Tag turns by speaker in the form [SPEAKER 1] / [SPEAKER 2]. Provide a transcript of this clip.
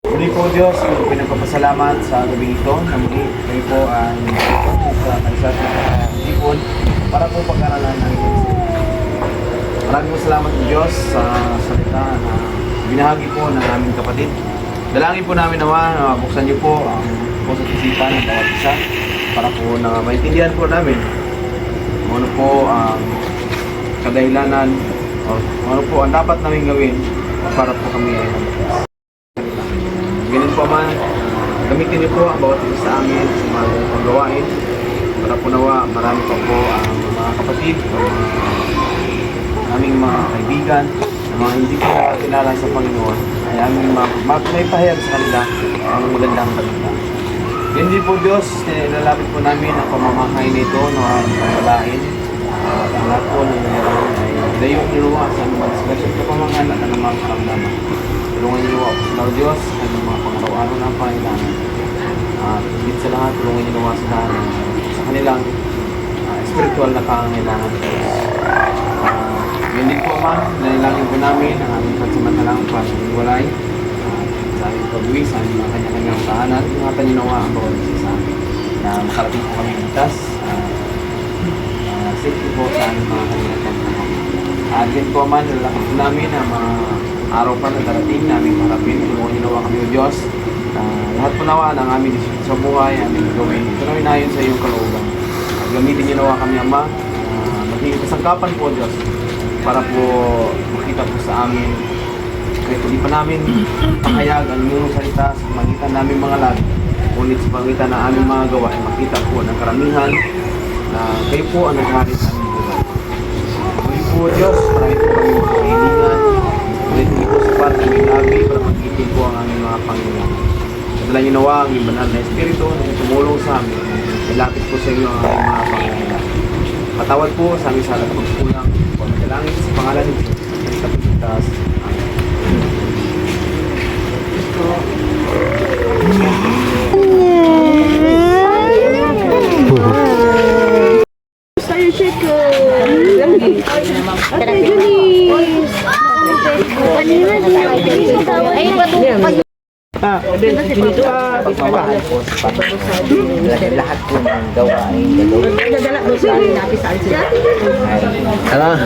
[SPEAKER 1] Muli po Diyos, pinagpapasalamat sa gabi ito na muli kayo po ang sa kaisat para po pag-aralan ng maraming po salamat po Diyos sa salita na binahagi po ng aming kapatid. Dalangin po namin naman na buksan niyo po ang puso't isipan ng bawat isa para po na maintindihan po namin kung ano po ang kadahilanan o ano po ang dapat namin gawin para po kami ay nagpas. Ganun po man, gamitin niyo po ang bawat isa sa amin sa mga paggawain para po nawa marami pa po ang mga kapatid o aming mga kaibigan na mga hindi po kilala sa Panginoon ay aming may pahayag sa kanila ang magandang balita. Yan din po Diyos, nilalapit po namin ang pamamahay nito na pangalain at ang lahat po ng nangyayari ay dayong niluwa sa anumang disgrasya sa pamangan at anumang karamdaman. Tulungan niyo ako sa Diyos at ng mga pangaraw-araw na pangailangan. At higit sa lahat, tulungan niyo nawa sila sa kanilang spiritual na pangailangan. Yun din po man, nalilangin po namin ang aming pagsamantalang pag-iwalay sa aming pag-uwi, sa aming mga kanya-kanyang tahanan. Ingatan niyo nawa ang bawat isa sa amin na makarating po kami ligtas. Safety po sa aming mga kanya-kanyang tahanan. At yun po man, nalilangin po namin ang mga araw pa na darating namin harapin. Tulungan niyo nawa kami o Diyos. Lahat po nawa ng aming desisyon sa buhay, aming gawin. Ito na inayon sa iyong kalooban. Gamitin niyo nawa kami, Ama. Maging kasangkapan po, Diyos, para po makita po sa amin. Kahit hindi pa namin pahayag ang iyong salita sa magitan namin mga lag. Ngunit sa magitan na aming mga gawa ay makita po ng karamihan na kayo po ang naghari sa aming buhay. Muli po, Diyos, marami po kami kahilingan. Ulit hindi po sapat ang aming labi para magitin po ang aming mga panginoon. Kadala niyo nawa ang iyong banal na Espiritu na tumulong sa amin. Ilapit po sa inyo ang aming mga panginoon. Patawad po sa aming salat at pagkulang. Pagkalangin sa pangalan ni Jesus. Sa kapititas.
[SPEAKER 2] Sa'yo check Ate Julie. Kanina ay pato.
[SPEAKER 3] Pagmamahal po sa Panginoon. Lahat po ng gawain gagawin.
[SPEAKER 2] Dadala doon sa amin natin sa
[SPEAKER 3] Ano?